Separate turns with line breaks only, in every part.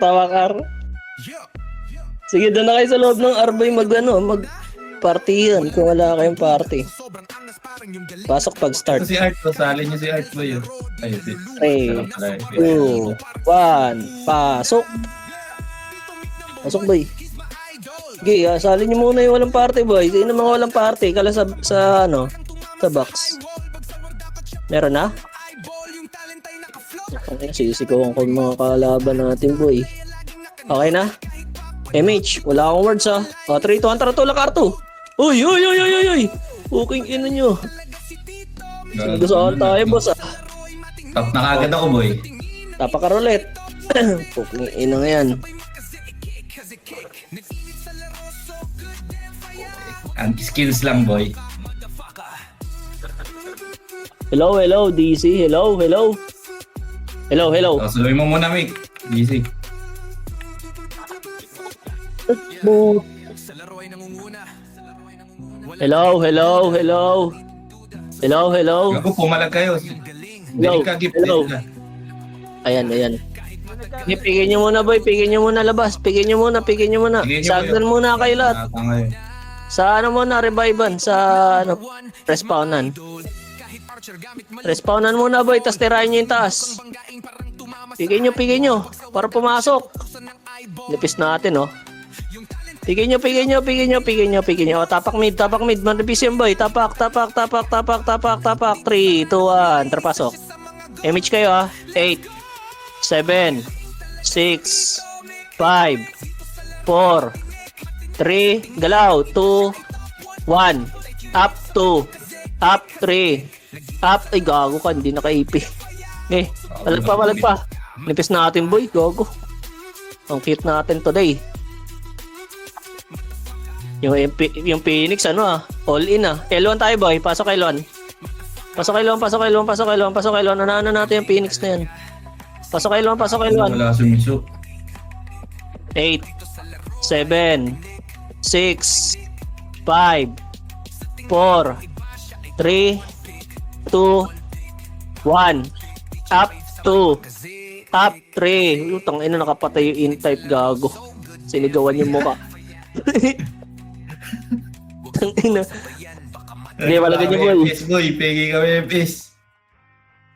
Tawakar. Sige, doon na kayo sa loob ng Arboy mag-partihan kung wala kayong party. Pasok pag start.
Si Art, sasali niyo si Art ba yun? Ay, si
3, 2, 1, pasok. Pasok, boy. Sige, sali niyo muna yung walang party, boy. Sino mga walang party? Kala sa box. Meron na? Sisigawan ko mga kalaban natin, boy. Okay na? MH, wala akong words, ha? 3, 2, 1, tara, tulak, Arto. Uy! Puking ina nyo. Sinagasaan tayo, boss, ah.
Top na kagad ako, boy.
Tapakarolet. Puking ina nga yan.
Ang skills lang, boy.
Hello, DC. Hello.
So, suluin mo muna, Mick. Easy.
Hello.
Ako, pumalag kayo. Gift.
Ayan. Pigin nyo muna, boy. Pigin nyo muna labas. Pigin nyo muna. Sagdan muna kayo lahat. Sa ano muna, revivean. Sa respawnan. Respawnan muna, boy. Tas tirahin nyo yung taas. Pigin nyo. Para pumasok. Nipis natin, oh. Pigin nyo. O, tapak mid. Manipis yan, boy. Tapak. 3, 2, 1. Terpasok. MH kayo, ah. 8, 7, 6, 5, 4, 3, galaw. 2, 1. Up, 2. Up, 3. Up. Ay, gago ka. Hindi nakaipi. Palag pa. Nipis natin, boy. Gago. Ang cute natin today. Yung Phoenix, all in, ah. L1 tayo, boy. Pasok L1. Ano natin yung Phoenix na yan. Pasok L1.
Wala sumiso.
8, 7, 6, 5, 4, 3, 2, 1. Up, 2. Up, 3. Utang ina, nakapatay yung in-type, gago. Sinigawan yung mukha. Utang ina. Hindi, wala ganyan, boy.
FPS, boy. Pegi kami, FPS.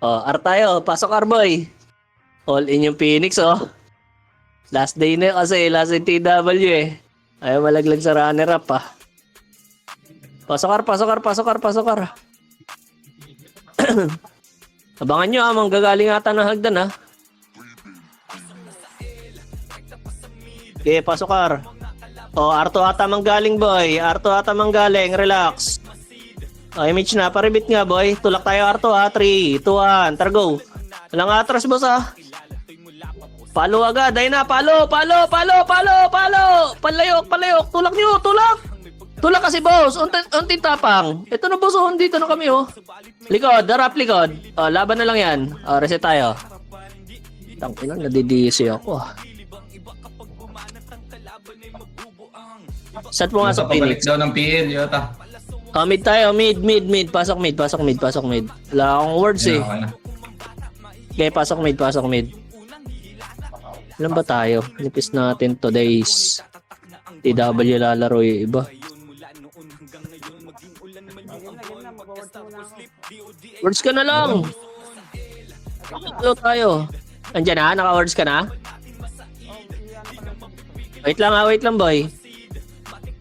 R tayo. Pasok, R, boy. All in yung Phoenix, oh. Last day na kasi. Last day TW, eh. Ayaw malaglag sa runner-up, ah. Pasok, R. Abangan nyo, manggagaling ata ng hagdan, ha. Okay, pasok, R. Arto ata manggaling, boy. Relax. Image na, paribit nga, boy. Tulak tayo, Arto, ha. 3, 2, 1, tara, go. Walang atras, boss, ha. Palo agad, ayun na, palo. Palayok. Tulak nyo. Tulak kasi, boss. Unting tapang. Ito na, boss, dito na kami, oh. Likod, harap, likod. Laban na lang yan. Reset tayo. Tangina, nadidisi ako, ah. Saan po nga sa Phoenix?
Daw ng PL, yata.
Mid tayo, mid. Pasok mid. Wala akong words, eh. Okay, pasok mid. Ilan ba tayo? Nipis natin today's TW lalaro yung iba. Words ka na lang. Hello tayo. Andiyan na? Naka-words ka na? Wait lang, boy.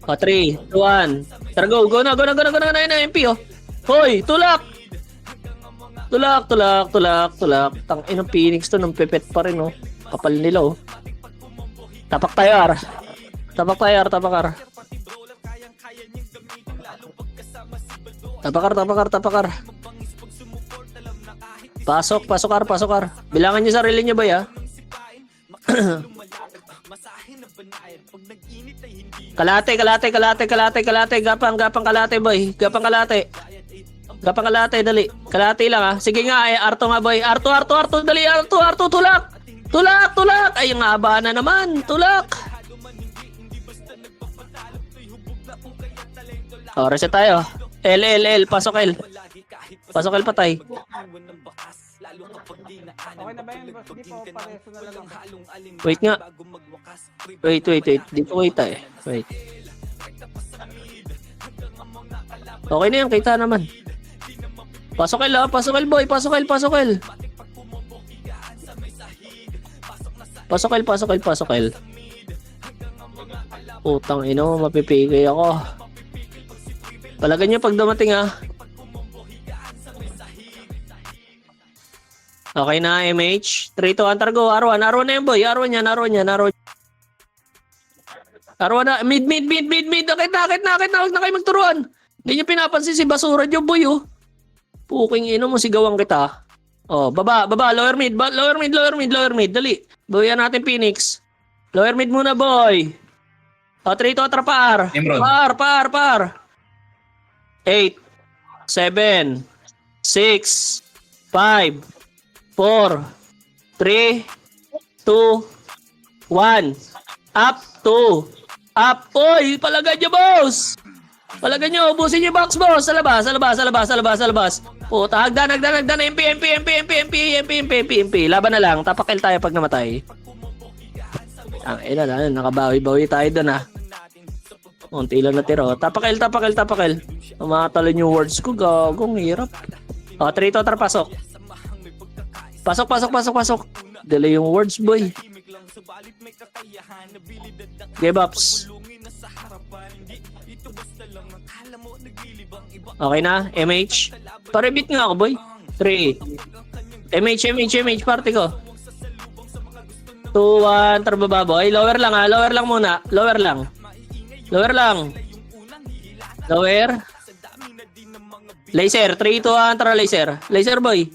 3, 2, 1. Tara, go na MP, oh. Hoy, tulak. Tang inang Phoenix to, nang pepet pa rin, oh. Kapal nila, oh. Tapak tayo, R. Tapakar. Pasok, R. Bilangan niyo sarili niyo, ba, ya? Kalate. Gapang kalate, boy. Gapang kalate, dali. Kalate lang, ha. Sige nga, Arto nga, boy. Arto, dali. Arto, tulak. Ay, ang haba na naman. Tulak. Reset tayo. L. Pasok L. Patay.
na ba yun, boss? Di po, pareso na lang ako.
Wait nga. Wait. Dito kita eh. Wait. Okay na yan, kita naman. Pasok El, pasok El boy, pasok El. Pasok El. Utang ino, mapipigay ako. Palagan nyo pag dumating ha. Okay na, MH. 3, 2, 1, targo. R1 na yan boy. R1 yan. R1 na. Mid. Akit na. Huwag na kayo magturuan. Hindi nyo pinapansin si basura nyo boy oh. Puking ino mo, sigawan kita. Oh, baba. Lower mid. Dali. Bawian natin Phoenix. Lower mid muna boy. O, 3, 2, par.
Nimrod.
Par. 8, 7, 6, 5, 4, 3, 2, 1. Up, 2. Up. Oy, palagay nyo, boss. Palagay nyo, ubusin nyo box, boss. Sa labas. Puta, hagdan. MP. Laban na lang. Tapakil tayo pag namatay. Ang ina na, nakabawi-bawi tayo doon ha. Unti lang natira. Tapakil. Tumatalon yung words ko, gagong hirap. O, 3, 2, pasok. Pasok. Delay yung words, boy. Give ups. Okay na, MH. Parebit nga ako, boy. 3. MH, party ko. 2, 1, tarbaba, boy. Lower lang ha, lower lang muna. Lower. Laser, 3, 2, 1, tara laser. Laser, boy.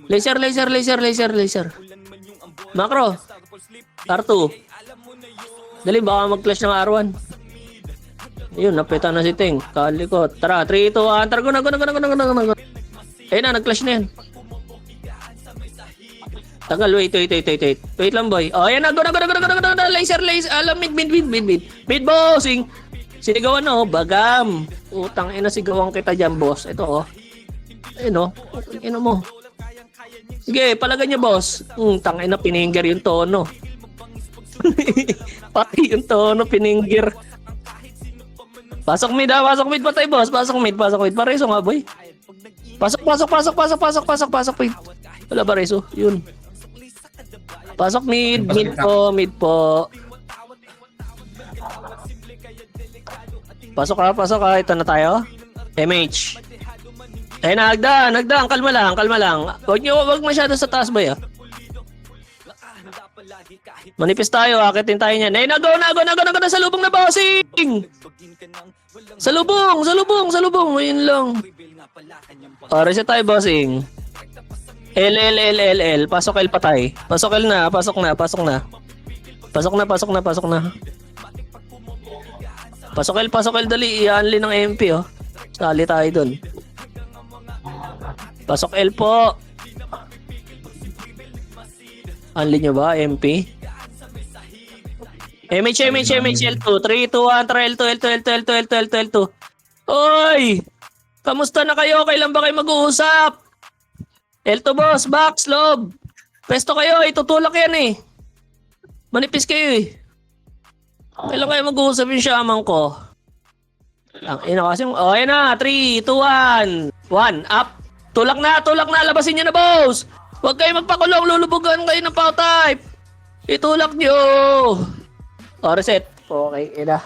Laser. Macro. R2. Dali, baka mag-clash ng R1. Ayun, napita na si Ting. Kalikot. Tara, 3, 2, 1. Tara, go na. Ayun na, nag-clash na yan. Tagal, wait. Wait lang, boy. Oh, ayan na, go na. Laser. Alam, mid. Mid, bossing. Sinigawan na, oh. Bagam. Utang ina, sigawan kita dyan, boss. Ito, oh. Ayun, oh. Ino mo. Sige, palagan niya, boss. Tangina, piningger yung tono. Pati yung tono, piningger. Pasok mid, patay, boss. Pasok mid. Pareso nga, boy. Pasok. Wait. Wala ba reso? Yun. Pasok mid po. Pasok ka. Ito na tayo. MH. Eh, nagdaan. Kalma lang. Huwag masyado sa taas ba, Manipis tayo, akitin tayo niyan. Eh, nagaw na sa lubong na bossing! Sa lubong! Ayun lang. Reset tayo, bossing. L. Pasok L patay. Pasok L na. Pasok na. Pasok L, dali. I-unli ng MP, oh. Sali tayo dun. Pasok L po. Unli nyo ba, MP? MH, L2. 3, 2, 1, tara L2. Oy! Kamusta na kayo? Kailan ba kayo mag-uusap? L2 boss, box, lob. Pesto kayo, itutulak yan eh. Manipis kayo eh. Kailan kayo mag-uusap yung shaman ko? Ang ina kasi, oh yan na, 3, 2, 1. 1, up. Tulak na, labasin nyo na boss. Huwag kayo magpakulong, lulubugan kayo ng power type. Itulak nyo. Oh, reset. Okay, ina.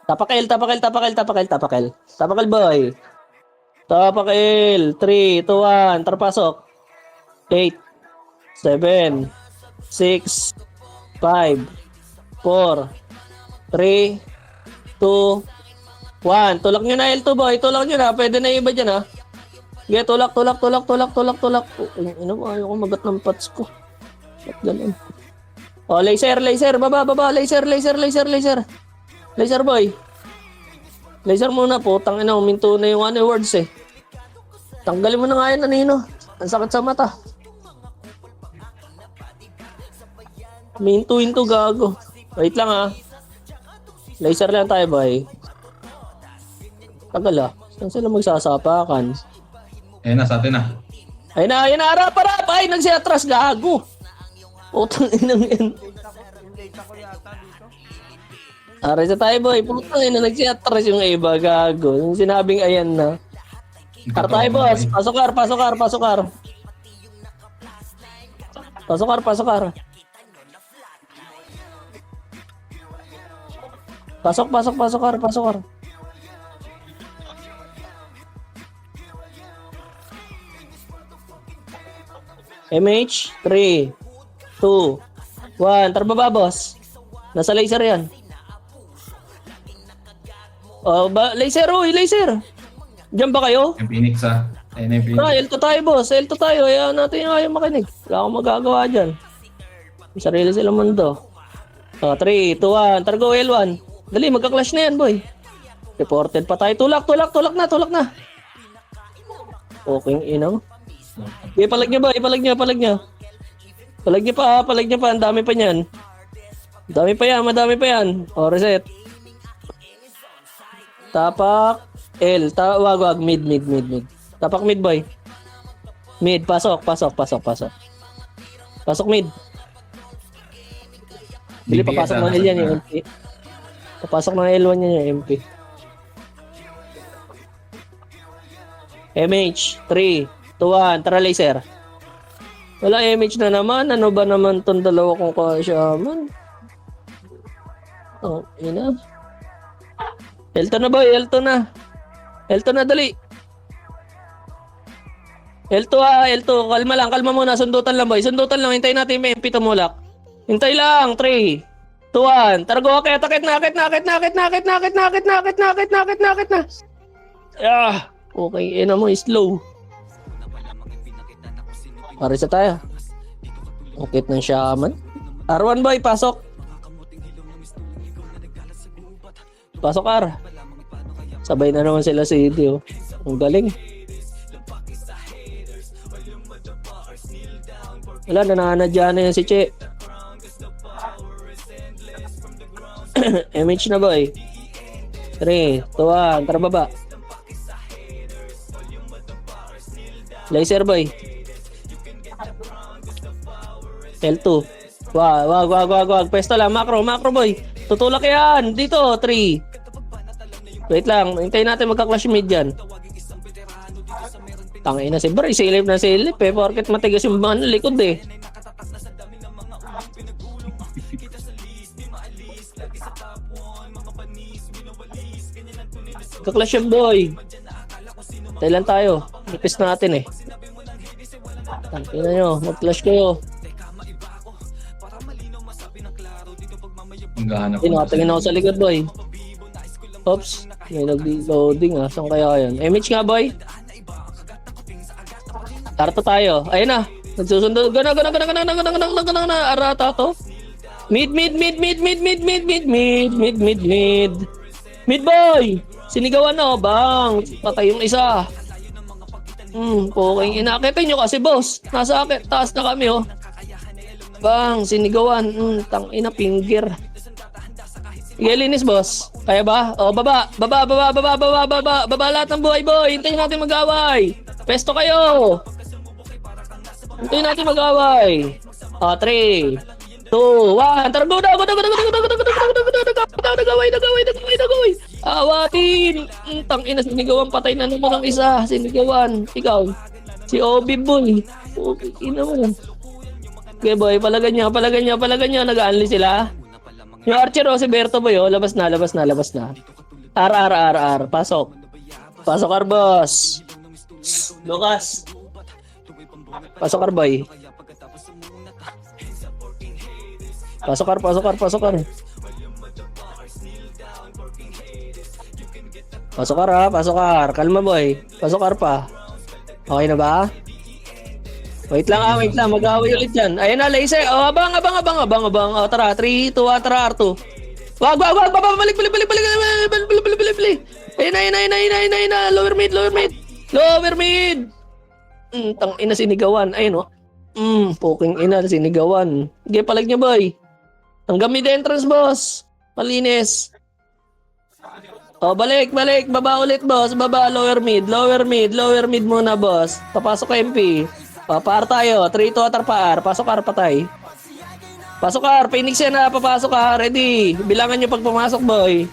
Tapakil, boy. Tapakil. 3, 2, 1. Tarpasok. 8, 7, 6, 5, 4, 3, 2, 1. Tulak nyo na L2, boy. Tulak nyo na. Pwede na yung iba dyan, ha. Sige, tulak. Ino mo, ayoko magat ng pats ko. Ba't ganun? Oh, laser. Baba. Laser, boy. Laser muna, putang ina. Uminto na yung words, eh. Tanggalin mo na nga yan, Anino. Ang sakit sa mata. Mintuin to, gago. Wait lang, ha. Laser lang tayo, boy. Tagal, ha. Saan sila magsasapakan?
Ayun na, sa atin na.
Ayun na, harap. Ay, nagsiatras, gago. Putang inang yan.
Yung data ko yata dito.
Aray sa tayo, boy. Putang ina, nagsiatras yung iba, gago. Yung sinabing ayan na. Tara tayo, boss. Pasokar. Pasokar. MH, 3, 2, 1. Tara baba, boss. Nasa laser yan. Oh, laser, laser. Diyan ba kayo?
Yung Phoenix ah. Ayun na yung Phoenix.
Tara, L2 tayo, boss. L2 tayo. Hayaan natin yung ayaw makinig. Wala akong magagawa dyan. May sarili silang mundo. 3, 2, 1. Tara, go, L1. Dali, magka-clash na yan, boy. Reported pa tayo. Tulak na. Okay, inaw. Ipalag niya ba? Palag niya pa. Ang dami pa niyan. Madami pa yan. O, reset. Tapak. L. Wag. Mid. Tapak mid, boy. Mid. Pasok. Pasok mid. Bili, papasok ng L yan yung MP. Papasok ng L1 yan yung MP. MH. 3, 2, 1. Tara, laser. Wala MH na naman. Ano ba naman tong dalawa kong kasyaman? Oh, ina. L2 na, boy. L2 na, dali. L2. Kalma muna. Sundutan lang, boy. Hintayin natin yung MP tumulak. Hintay lang. 3, 2, 1. Tara, go. Akit na. Okay, ina mo, slow. Parisa tayo. Akit ng shaman. R1, boy, pasok. Pasok, R. Sabay na naman sila sa video. Ang galing. Wala, nananadya na yan si Che. MH na, boy. 3, 2, 1. Tara, baba. Laser, boy. L2. Wag. Pwesto lang. Macro, boy. Tutulak yan. Dito, 3. Wait lang. Hintayin natin magka-clash mid yan. Tangin na si Bray. Silip eh. Porket matigas yung likod eh. Magka-clash yung boy. Hintayin lang tayo. Nipis natin eh. Tangin na nyo. Mag-clash kayo. Tingin ako sa likod, boy. Oops. May nag-loading ah. Saan kaya yan? MH nga, boy. Tarto tayo. Ayun na. Nagsusundo. Gana. Arata to. Mid. Mid, boy. Sinigawan na, bang. Patay yung isa. Okay. Inakitin nyo kasi, boss. Nasa akit. Taas na kami, oh. Bang. Sinigawan. Tangina, finger. Sige, linis, boss. Kaya ba? O, baba lahat ng buhay, boy. Hintayin natin mag-away. Pesto kayo. Hintayin natin mag-away. 3, 2, 1. Tara, go. Nagaway. Awatin. Tangina, sinigawan. Patay na naman ang isa. Sinigawan. Ikaw. Si Obi, boy. Ina mo. Okay, boy. Palagan niya. Nag-aanli sila. Yung Archer o si Berto, boy, oh. Labas na. R. Pasok, R, boss. Lucas. Pasok, R, boy. Pasok, R. Pasok, R, ha. Pasok, R. Kalma, boy. Pasok, R pa. Okay na ba? Wait lang. Mag-away ulit yan. Ayan na, laser. Oh, abang. Oh, tara, 3, 2, 1, tara, R2. Wag. Balik. Ayun na. Lower mid. Tang ina, sinigawan. Ayun, oh. Poking ina, sinigawan. Sige, palag niya, boy. Hanggang mid entrance, boss. Malinis. O, balik. Baba ulit, boss. Baba, lower mid muna, boss. Papasok MP. Par tayo. 3 to atar par. Pasok ar, patay. Pasok ar, Phoenix yan na. Papasok ar. Ready. Bilangan nyo pag pumasok, boy.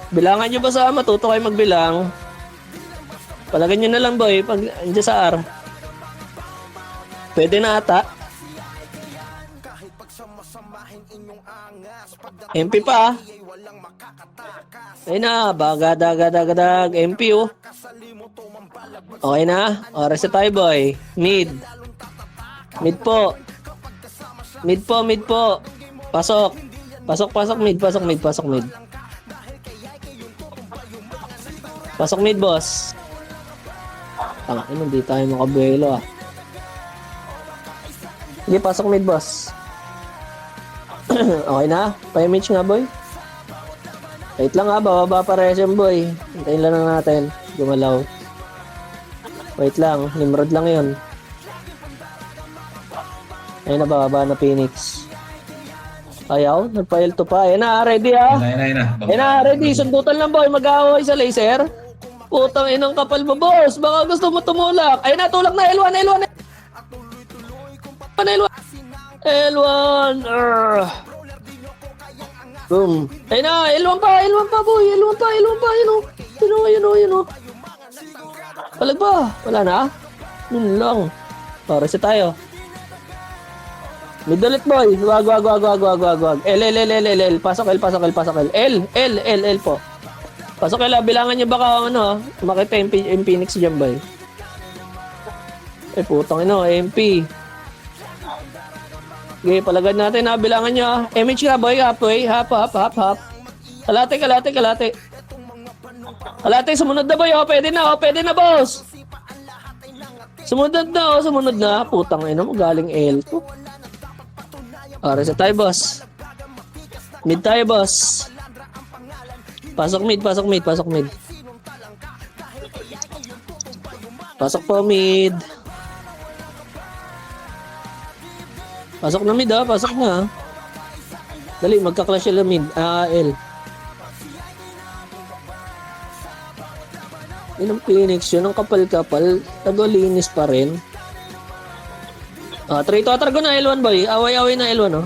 Bilangan nyo ba sa matuto kayo magbilang? Palagyan nyo na lang, boy. Pag andyan sa ar. Pwede na ata. MP pa. Ayun na, bagadagadagadag. MP oh. Okay na. Oras na tayo boy. Mid po. Mid po. Pasok mid. Pasok mid boss. Tanga, hindi tayo makabuelo ah. Hindi, pasok mid boss. Okay na? Pa-image nga boy. Wait lang ha, bababa pa resume boy. Hintayin lang natin. Gumalaw. Wait lang, Nimrod lang yun. Ayun na, bababa na Phoenix. Ayaw, nagpa-L2 pa. Ayun na, ready ha?
Ayun na.
Ayun na, ready. Sundutan lang boy, mag-aaway sa laser. Putang inang kapal mo boss. Baka gusto mo tumulak. Ayun na, tulak na L1. L1. Boom. Ayun na, L1 pa boy. L1 pa. Yun o. Palag ba? Wala na? Yun lang. Para sa tayo. Mid ulit boy. Wag. L. Pasok L. L po. Pasok L. Bilangan nyo baka makita yung Phoenix dyan boy. Putang ino, MP. Okay, palagad natin ha. Bilangan nyo ha. MH nga boy, halfway. Half. Kalate. Kalate, sumunod na boy. Pwede na boss. Sumunod na. Putang ina mo, galing L2. Para sa tayo boss. Mid tayo boss. Pasok mid. Pasok po mid. Pasok na mid ha. Pasok na. Dali, magka-clash sila mid. L. Yun ang Phoenix. Yun ang kapal-kapal. Tagolinis pa rin. 3 to atar ko na L1 boy. Away-away na L1 oh.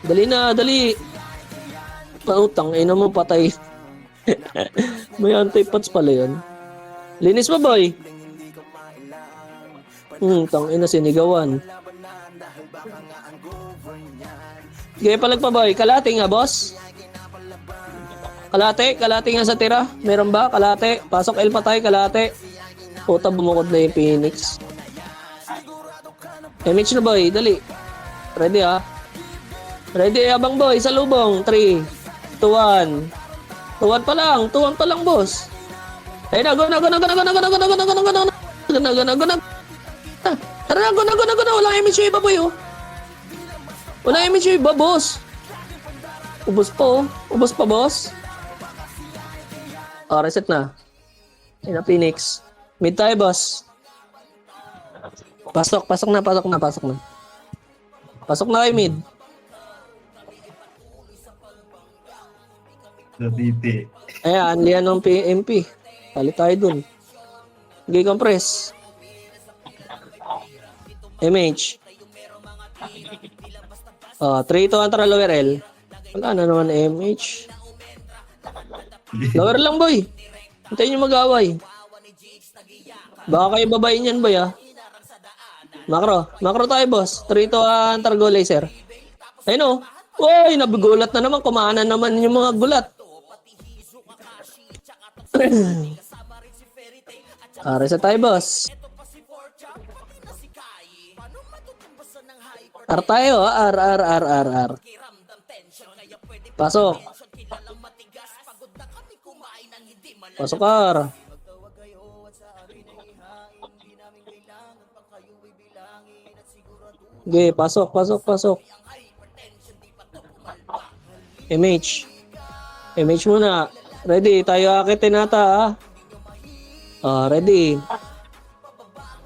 Dali. Pautang. Ina mo patay. May anti-pots pala yun. Linis pa boy. Tang ina sinigawan. Gaya palag pa boy. Kalate nga boss. Kalate nga sa tira. Meron ba? Kalate. Pasok L patay. Kalate. Puta bumukod na yung Phoenix. MH na boy. Dali. Ready ha. Ready abang boy. Sa lubong. 3, 2, 1. 2-1 pa lang boss. Ayun na. Go na. Tara na. Walang MH yung iba boy oh. Walang MH yung iba boss. Ubos pa boss. Reset na. Ayun na Phoenix. Mid tayo boss. Pasok na. Pasok na kayo mid.
Davite.
Ayan, liyan ng MP. Palit tayo dun. Okay, compress. MH. 3 to antra lower L. Wala na naman MH. Lower lang boy. Hintayin nyo mag-away. Baka kayo babayin yan boy ah. Macro tayo boss. 3 to antargo laser. Ayun o. Uy, nabigulat na naman. Kumana naman yung mga gulat. Reset tayo boss. R tayo ha. R. Pasok R. Okay, pasok. MH muna. Ready, tayo akitin nata ha. Ready.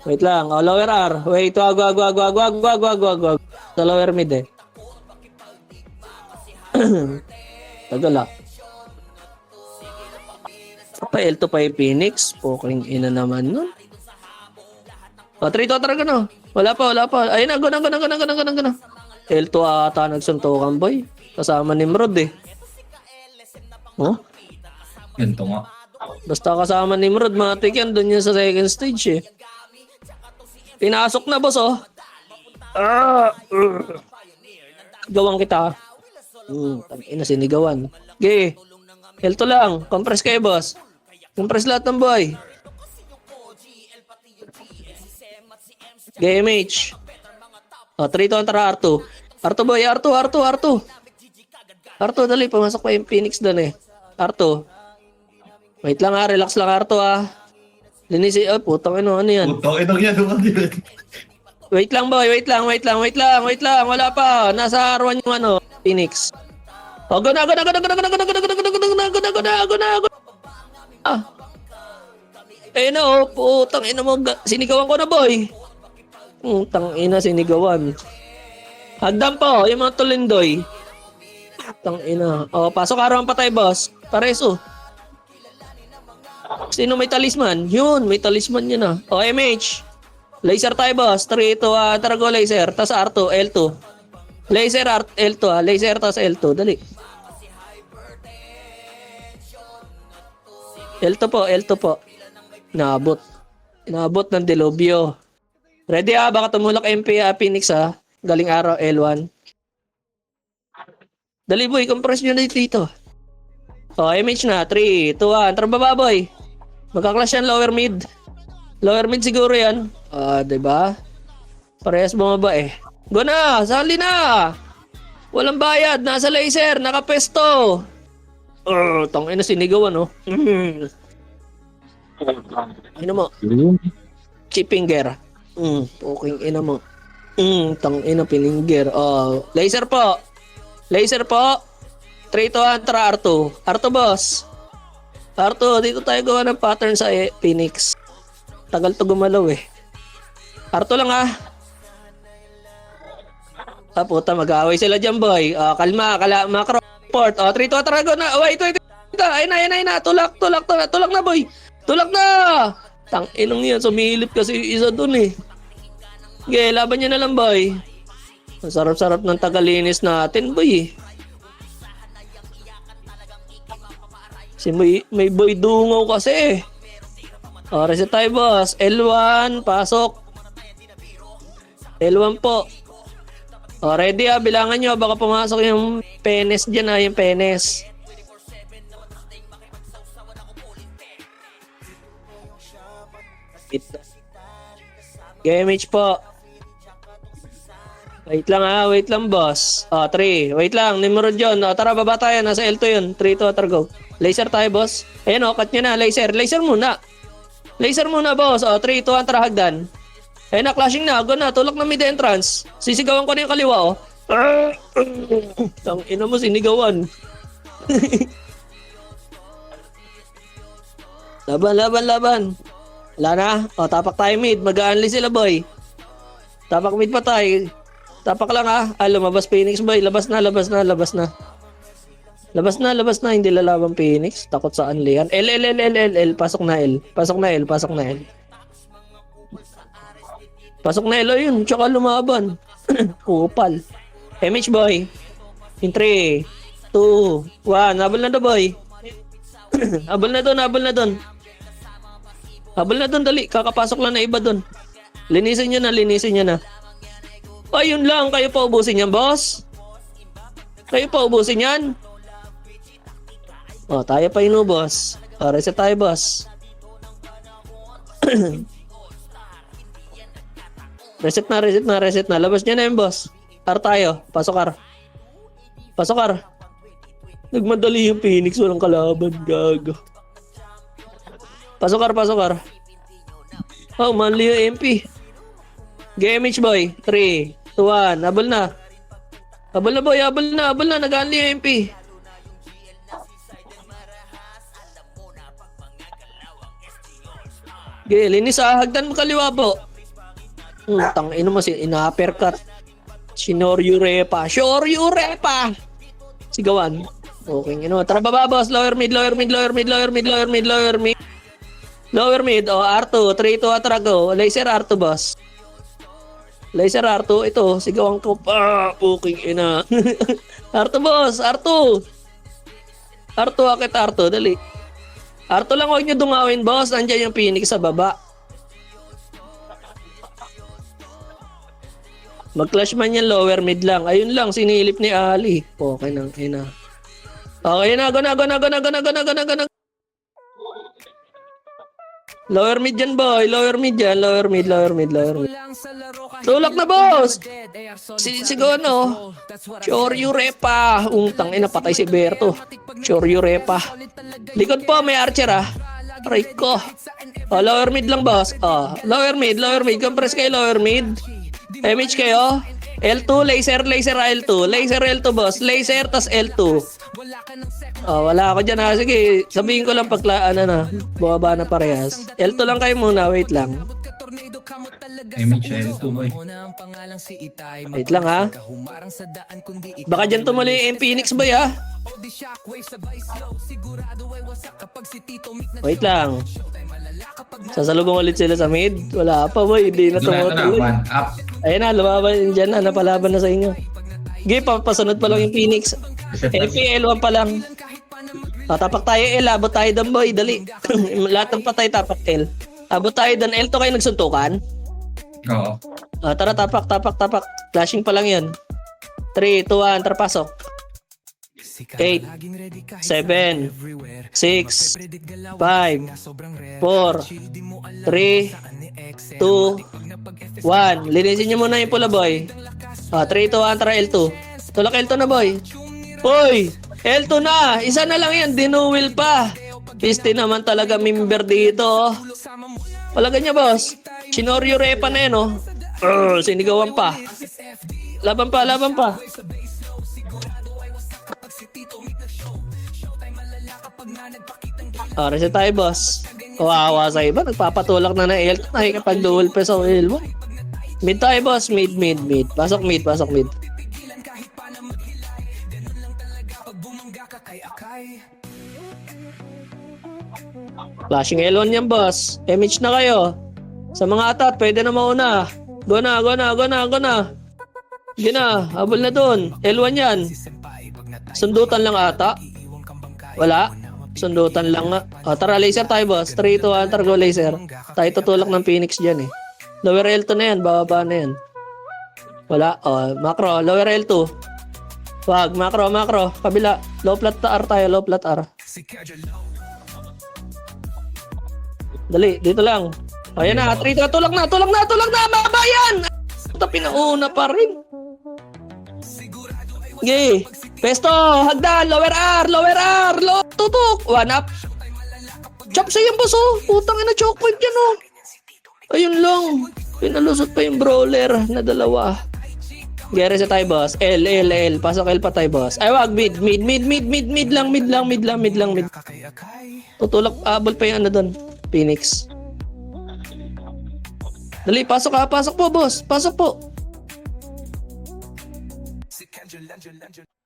Wait lang. Lower R. Wait, wag. Sa lower mid eh. Tagal Pa L2 pa yung Phoenix. Poking ina naman nun. O, 3 to talaga no. Wala pa. Ayun na, guna. L2 ata nagsuntukan, boy. Kasama ni Nimrod eh. Oh?
Ganito nga.
Basta kasama ni Nimrod, matik yan. Doon yan sa second stage eh. Pinasok na, boss, oh. Gawang kita. Ina, sinigawan. Okay. L2 lang. Compress kayo, boss. Compress lahat ng boy. GMH. O, 3 to tara R2. R2 boy, R2. R2, dali. Pumasok pa yung Phoenix doon eh. R2. Wait lang ha, relax lang R2 ha. Linisi, oh, putang ano yan.
Putang inang yan.
Wait lang boy, wait lang. Wala pa. Nasa R1 yung ano, Phoenix. O, guna. Ah. Eh no, putang ina mo. Sinigawan ko na boy. Putang ina, sinigawan. Hagdan po, yung mga tulindoy. Putang ina. O, pasok araw ang patay boss. Pareso. Sino may talisman? Yun, may talisman yun ah. O, MH. Laser tayo boss. 3, 2, tara go laser. Tas R2, L2. Laser L2 ah. Laser tas L2. Dali. L2 po. Inaabot ng Delobio. Ready ah, baka tumulak MP Phoenix ah. Galing araw L1. Dali boy, compress nyo na dito. O, MH na. 3, 2, 1. Tara baba boy. Magka-clash yan lower mid. Lower mid siguro yan. Diba? Parehas bumaba eh. Go na! Sali na! Walang bayad. Nasa laser. Nakapesto. Tangina sinigawan oh. Ina mo. Chipinger. Poking ina mo. Tangina pininger. Oh, laser po. 3 to 1 tara R2. R2 boss. R2 dito tayo gawa ng pattern sa Phoenix. Tagal to gumalaw eh. R2 lang ah. Puta mag-aaway sila dyan boy. Kalma, macro port. 3 to 1 tara go na. Wait. Ayun na. Tulak na boy. Tulak na. Tang-inong yan. Sumilip kasi yung isa dun eh. Okay, laban nyo na lang boy. Ang sarap-sarap ng tagalinis natin boy eh. May boy dungaw kasi eh. Reset tayo boss. L1, pasok. L1 po. Ready ah, bilangan nyo. Baka pumasok yung penes dyan ah, yung penes. GMH po. Wait lang boss. 3. Wait lang, Nimrod yun. Tara, baba tayo. Nasa L2 yun. 3, 2, tara go. Laser tayo boss. Ayan cut nyo na. Laser muna. Boss. 3, 2, tara hagdan. Ayan na, clashing na. Go na. Tulak na mid entrance. Sisigawan ko na yung kaliwa oh. Tangina mo, sinigawan. Laban. Wala na. Tapak tayo mid. Mag-a-unli sila boy. Tapak mid pa tayo. Tapak lang ah. Lumabas Phoenix boy. Labas na. Hindi lalaban Phoenix. Takot sa unli yan. L. Pasok na L. Pasok na L. Ayun. Tsaka lumaban. Kupal. MH boy. In 3, 2, 1. Habol na do boy. Habol na doon. Dali. Kakapasok lang na iba doon. Linisin nyo na. Ayun lang. Kayo pa ubusin yan, boss. Tayo pa inubos. Reset tayo, boss. Reset na. Labas nyo na yun, boss. Tayo. Pasok R. Nagmadali yung Phoenix. Walang kalaban. Gago. Pasok R. Manli yung MP. GMH boy. 3, 2, 1. Habol na boy. Nag-unli yung MP. Okay, linis hagdan mo kaliwa po. Tangina mo si ina-uppercut. Shoryu Repa. Sigawan. Okay, tara baba, boss. Lower mid, lower mid, lower mid, lower mid, lower mid, lower mid. Lower mid, R2, 3, 2, atara, go. Laser R2, boss. Laser R2, ito, sigawan ko pa. Okay, R2, boss, R2. R2, akit R2, dali. R2 lang, huwag nyo dungawin, boss. Nandiyan yung Phoenix sa baba. Mag-clash man yan, lower mid lang. Ayun lang, sinilip ni Ali. Okay na, Okay na, go na. Lower mid yan, boy. Lower mid yan. Lower mid. Tulak na, boss. Sigaw, Choryo Repa. Tang ina, patay si Berto. Choryo Repa. Likod po, may archer, Aray ko. Lower mid lang, boss. Lower mid. Compress kayo, lower mid. MH kayo. L2, laser L2. Laser L2, boss. Laser, tas L2. Wala ako dyan, Sige, sabihin ko lang bumaba na parehas. L2 lang kayo muna, wait lang.
Image L2 boy.
Wait lang, Baka dyan tumuli yung Phoenix, boy, Wait lang. Sasalubong ulit sila sa mid. Wala pa, boy. Hindi na tumutuloy.
One up.
Ayun na, lumaban dyan na. Napalaban na sa inyo. Okay, papasunod pa lang yung Phoenix. FPL1 pa lang. Tapak tayo L, abot tayo doon, boy. Dali. Lahat ng patay, tapak L. Abot tayo doon. L to kayo nagsuntukan?
Oo.
Tara, tapak. Flashing pa lang yan. 3, 2, 1, tara pasok. 8, 7, 6, 5, 4, 3, 2, 1. Linisin nyo muna yung pula, boy. 3, 2, 1, tara L2. Tulak L2 na, boy. Uy! L2 na! Isa na lang yan, dinuwil pa. Piste naman talaga member dito. Palagan niya, boss. Chinoryo Repa na yan, sinigawan pa. Laban pa. Reset tayo, boss. Kawawa sa iba. Nagpapatulak na L2. Nakikipag-dual pa sa L1. Mid tayo, boss. Mid. Pasok mid. Flashing L1 yan, boss. MH na kayo. Sa mga atat, pwede na mauna. Go na. Sige na, habol na dun. L1 yan. Sundutan lang ata. Wala. Sundutan lang nga. Tara, laser tayo, boss. 3, 2, 1, tara, go laser. Tayo tutulak ng Phoenix dyan, Lower L2 na yan, bababa na yan. Wala. Macro, lower L2. Wag, macro. Kabila. Low flat R tayo, low flat R. Dali, dito lang. Ayan na, 3, tulak na. Maba yan! Ito, pinauna pa rin. Okay. Pesto, hagdan, lower R, tutok. 1 up. Chop sa yung boss, Putang ina, choke point yan, Ayun lang. Pinalusot pa yung brawler na dalawa. Gere sa tayo, boss. L. Pasok L pa tayo, boss. Ay, wag, mid lang. Tutulak, abol pa yung doon. Phoenix. Dali, pasok po, boss. Pasok po.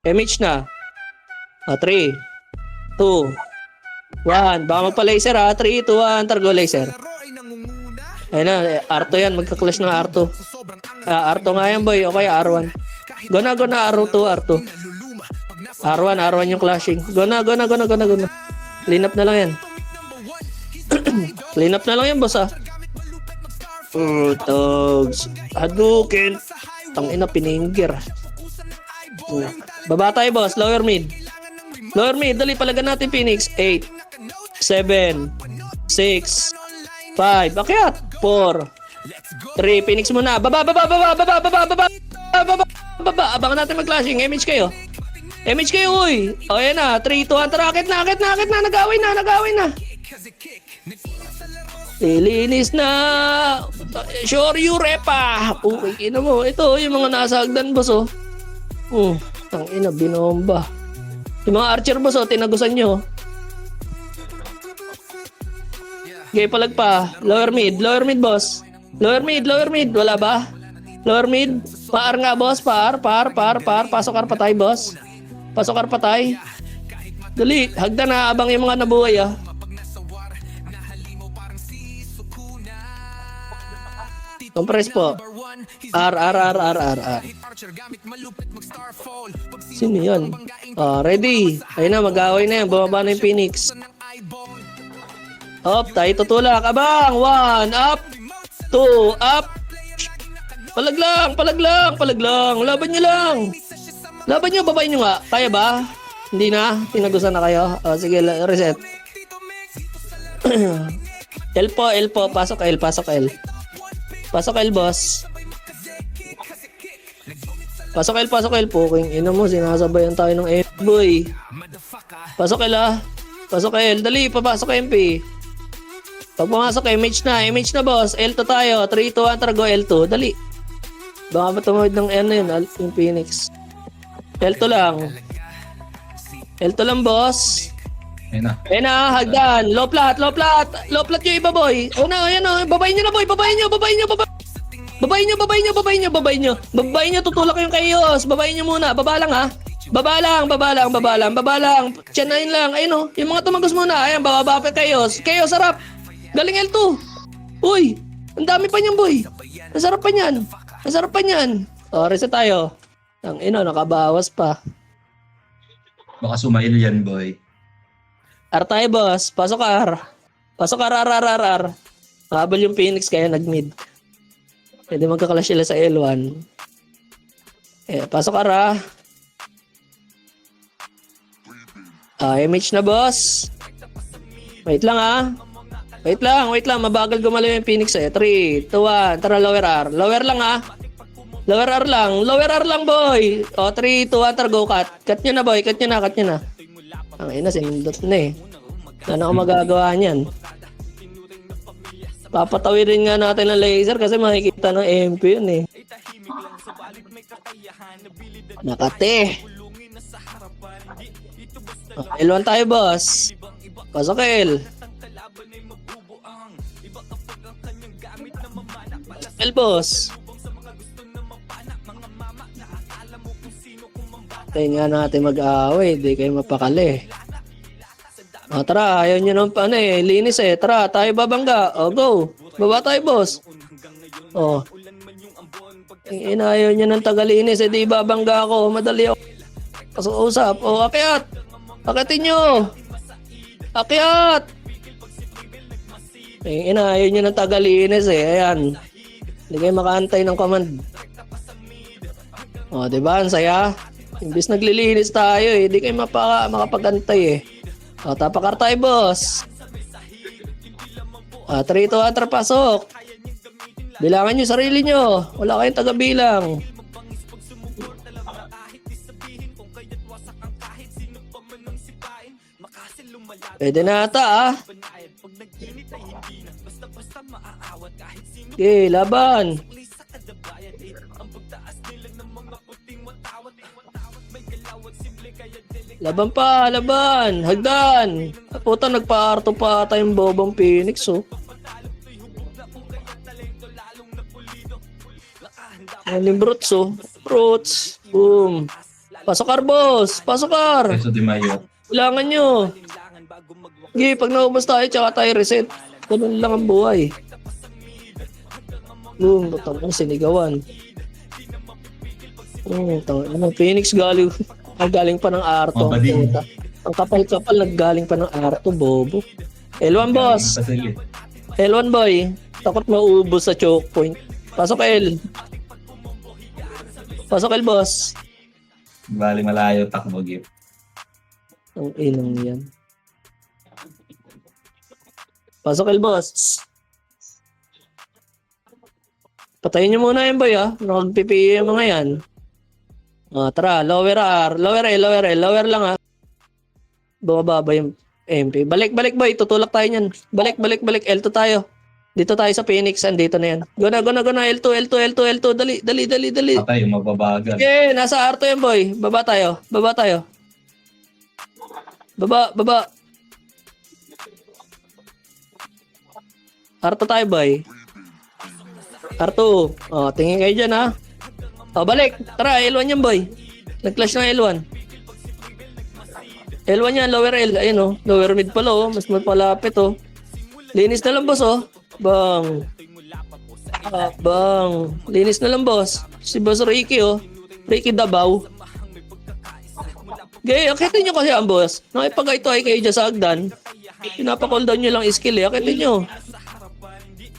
MH na. 3, 2, 1. Baka magpa-laser, 3, 2, 1. Targo laser. Ayun na, R2 yan. Magka-clash ng R2. R2 nga yan, boy. Okay, R1. Go na, R2. R1 yung clashing. Go na. Clean up na lang yan. Clean up na lang yan, boss, Togs. Hadouken. Tangina, pininger. Baba tayo, boss. Lower mid. Dali, palagan natin Phoenix. 8, 7, 6, 5. Akyat. 4, 3. Phoenix muna. Baba. Abangan natin mag-clashing. MH kayo, uy. Ayan na. 3, 2, 1. Tara, akit na. Nagawin na. Lilinis na. Choryo Repa. Okay, mo. Ito, yung mga nasa hagdan, boss, tangina, binomba. Yung mga archer, boss, tinagusan nyo. Okay, palag pa. Lower mid, boss. Lower mid. Wala ba? Lower mid. Paar nga, boss. Paar. Pasok ar patay, boss. Dali, hagdan na abang yung mga nabuhay ah. Compress po. R. Sino yun? Ready. Ayun na, mag-away na yan. Bumaba na yung Phoenix. Up, tayo tutulak. Abang! 1, up! 2, up! Palag lang. Laban nyo lang. Laban nyo, babayin nyo nga. Kaya ba? Hindi na? Tinagusan na kayo? Sige, reset. L po. Pasok L. Pasok L, boss. Pasok L. Puking ina mo, sinasabayan tayo ng boy. Pasok L ah. Pasok L. Dali, papasok MP. Pag pumasok, MH na boss. L2 tayo. 3, 2, 1, tara go L2. Dali. Baka matumawid ng N na yun, yung Phoenix. L2 lang. L2 lang, boss. Ayun na, hagdan. Low plat yung iba, boy. Ayan na. Babayin nyo na, boy. Babayin nyo. Tutulak yung chaos. Babayin nyo muna. Baba lang, ha. Baba lang. Tiyanin lang. Ayun, oh. Yung mga tumagos muna. Ayan, bababa pa chaos. Chaos, sarap. Galing L2. Uy, ang dami pa niyan, boy. Ang sarap pa niyan. Reset tayo. Ang nakabawas pa.
Baka sumail yan, boy.
R tayo, boss. Pasok R. Habol yung Phoenix kaya nag-mid. Pwede magkakalash sila sa L1. Pasok R, ah. MH na, boss. Wait lang. Mabagal gumalaw yung Phoenix, 3, 2, 1. Tara, lower R. Lower R lang, boy. 3, 2, 1. Tara, go cut. Cut nyo na, boy. Cut nyo na. Ang ina, sinindot na eh. Ano ako magagawa niyan? Papatawirin nga natin ng laser kasi makikita ng MP yun eh. Nakate. L1 tayo, boss. Pasok L. L, boss. Tayo nga natin mag-away. Di kayo mapakali. Tara, ayaw nyo nung linis eh. Tara, tayo babangga. Go. Baba tayo, boss. Ayaw nyo ng tagalinis eh. Di babangga ako. Madali ako. Pasok-usap. Akyat. Akyatin nyo. Akyat. Ayaw nyo ng tagalinis eh. Ayan. Hindi kayo makaantay ng command. Diba? Ang saya. Imbis naglilinis tayo eh. Hindi kayo makapagantay eh. Tapakar tayo, boss. 3, 2, 1, pasok. Bilangan nyo sarili nyo. Wala kayong taga-bilang. Pwede na ata, ah. Okay, laban. Laban. Hagdan. Puta, nagpa-arto pa tayong bobong Phoenix, oh. Brutes, oh. Brutes. Boom. Pasok R, boss. Pasok R.
Peso de Mayo.
Kailangan nyo. Okay, pag naubos tayo, tsaka tayo reset. Ganun lang ang buhay. Boom. Batang sinigawan. Phoenix galing. Galing pa ng Arto. Ang kapal-kapal naggaling pa ng Arto, bobo. L1, boss. L1, boy. Takot maubos sa choke point. Pasok L. Pasok L, boss.
Bali malayo, takbo gip.
Ang inang yan. Pasok L, boss. Patayin nyo muna yan, boy, ah. Nakagpipi yung mga yan. Tara, lower R. Lower lang, ha. Bumababa yung MP. Balik, boy. Tutulak tayo niyan. Balik. L2 tayo. Dito tayo sa Phoenix. Andito na yan. Go na. L2. Dali.
Patay, mababagal.
Okay, nasa R2 yan, boy. Baba tayo. Baba. R2 tayo, boy. R2. Tingin kayo dyan, ha. Balik. Tara, L1 yan, boy. Nag-clash ng L1. L1 yan, lower L. Ayun oh. Lower mid pala oh. Mas malapit oh. Linis na lang boss oh. Bang. Bang. Linis na lang boss. Si Boss Ricky oh. Ricky Dabaw. Gaya, akitin nyo kasi ang boss. Nakipag ito ay kayo dyan sa Agdan. Pinapa-call down nyo lang skill eh. Akitin nyo.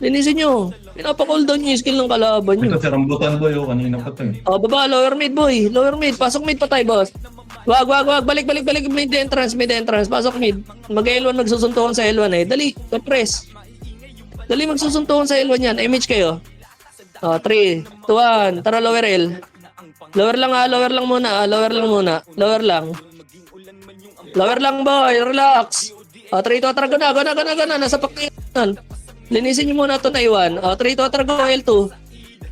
Linisin nyo. Pinapa-call down nyo yung skill ng kalaban nyo.
Ito si Rambutan boy, oh, kanina pa to eh.
Oh, baba, lower mid boy. Lower mid. Pasok mid pa tayo boss. Wag. Balik. Mid entrance. Pasok mid. Mag-L1 magsusuntukan sa L1 eh. Dali, press. Dali magsusuntukan sa L1 yan. Image kayo. Oh, 3, 2, 1. Tara, lower L. Lower lang muna. Lower lang. Lower lang boy, relax. 3, 2, tara, gana. Nasa pakyan. Linisin nyo muna ito na iwan. 3, 2, tara, go, L2.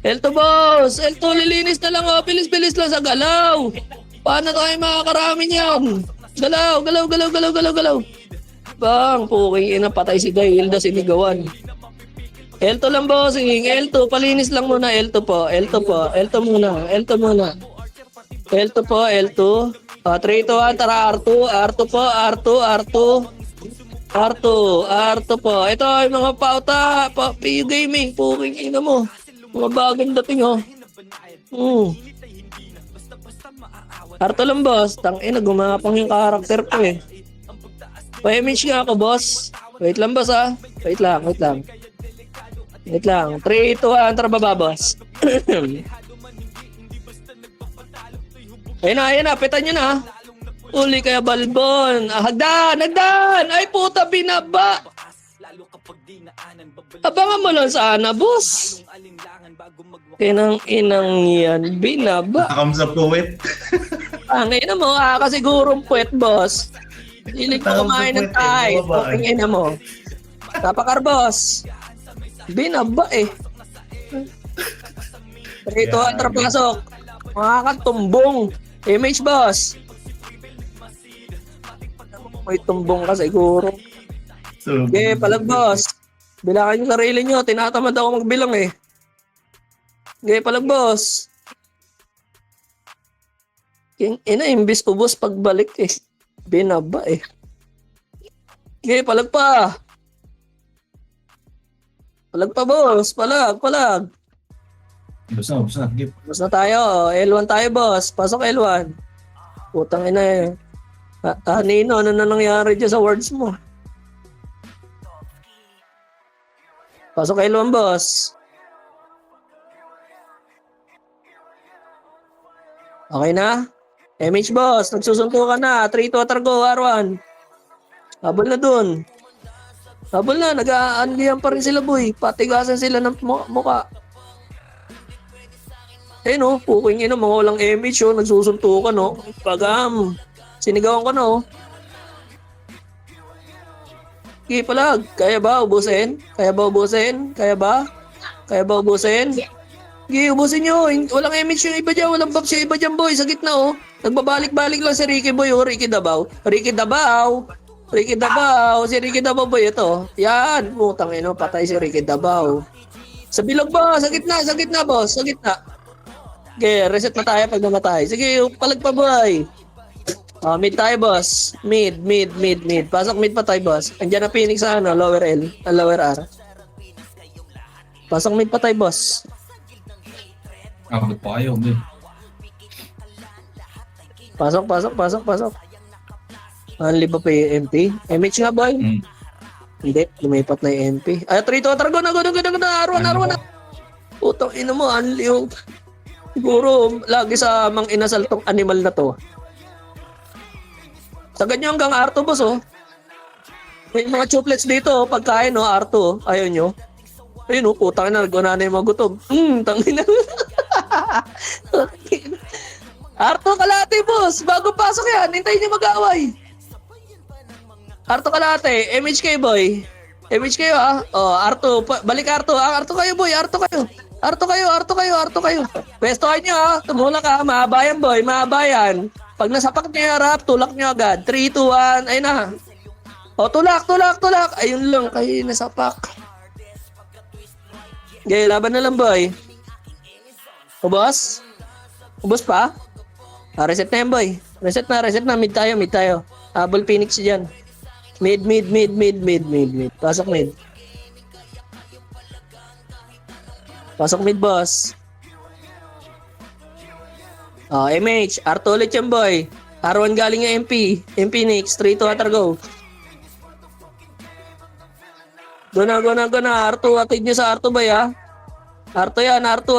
L2 boss, L2 lilinis na lang. Bilis lang sa galaw. Paano tayo makakarami niyan? Galaw. Bang, puking ina, patay si Gailda, sinigawan. L2 lang bossing, L2, palinis lang muna, L2 muna. L2 po, L2. 3, 2, 1, tara, R2 po. Ito ay mga pauta, PU Gaming, puking ina mo. Mga bagong dating oh. R2 lang boss, tangina, gumapang yung karakter ko eh. Pa-image nga ako boss. Wait lang boss ah. Wait lang. 3, 2, 1, tara baba boss. Ayun na, pitan nyo na. Uli kaya balbon. Hagdan! Ay puta, binaba. Abangan mo lang sana, boss. Inang yan, binaba.
Nakam sa puwet.
Ang ina mo, kasigurong puwet, boss. Hilig mo kumain ng Thai. Ang ina mo. Tapakar, boss. Binaba eh. Rito, pasok. Makakatumbong. Image, boss. May tumbong ka siguro. Okay, palag, boss. Bilangan yung sarili nyo. Tinatamad ako magbilang eh. Okay, palag, boss. King ina, imbis ubos pagbalik eh. Binaba eh. Okay, palag pa. Palag pa, boss. Palag.
Bus na. Gip.
Bus na tayo. L1 tayo, boss. Pasok L1. Putang ina eh. Nino, ano na nangyari dyan sa words mo? Pasok L1, boss. Okay na? MH, boss. Nagsusunto ka na. 3, 2, go. R1. Habol na dun. Habol na. Nag-aanlihan pa rin sila, boy. Patigasan sila ng muka. Eh no, puking ino, mga walang image oh, nagsusuntukan oh. Pagam, sinigawan ka na oh. Okay, palag, kaya ba ubusin? Kaya ba? Okay, ubusin nyo, walang image yung iba dyan, walang buffs yung iba dyan boy, sa gitna oh. Nagbabalik-balik lang si Ricky boy oh, Ricky Dabaw, si Ricky Dabaw boy ito. Yan, putang ino, patay si Ricky Dabaw. Sa bilog ba? Sa gitna boss, sa gitna. Okay, reset na tayo pag namatay. Sige, palag pa boy. Mid tayo boss. Mid. Pasok mid pa tayo boss. Andiyan na Phoenix sa lower L, lower R. Pasok mid pa tayo boss.
Abot pa kayo, boy.
Pasok. Only ba pa yung MP? MH nga boy? Hindi, lumipat na yung MP. Ay, 3, 2, go na. Arwan na. Putang ina mo, only yung... Siguro, lagi sa mang inasal tong animal na to. Sa ganyan hanggang R2 boss oh. May mga chocolates dito oh, pagkain oh, R2 oh. Ayaw nyo. Ayun oh, putang na, naguna na yung mga gutom. Tangina. R2 kalate boss, bago pasok yan, hintayin nyo mag-away. R2 kalate, MHK boy. MHK ah. Oh, R2, balik R2. R2 kayo boy, R2 kayo. Pwestohan nyo ha. Tumulak ha. Mahabayan boy. Mahabayan. Pag nasapak nyo yung harap, tulak nyo agad. 3, 2, 1. Ayun na. O, tulak. Ayun lang. Kayo nasapak. Okay, laban na lang boy. Ubos pa? Reset na yan, boy. Reset na. Mid tayo. Habol Phoenix dyan. Mid. Pasok mid. Pasok mid, boss. MH. R2 ulit yan, boy. R1 galing yung MP. MP Nix. 3-2 atar go. Go na. R2. Atid nyo sa R2, boy, ha. R2 yan. R2.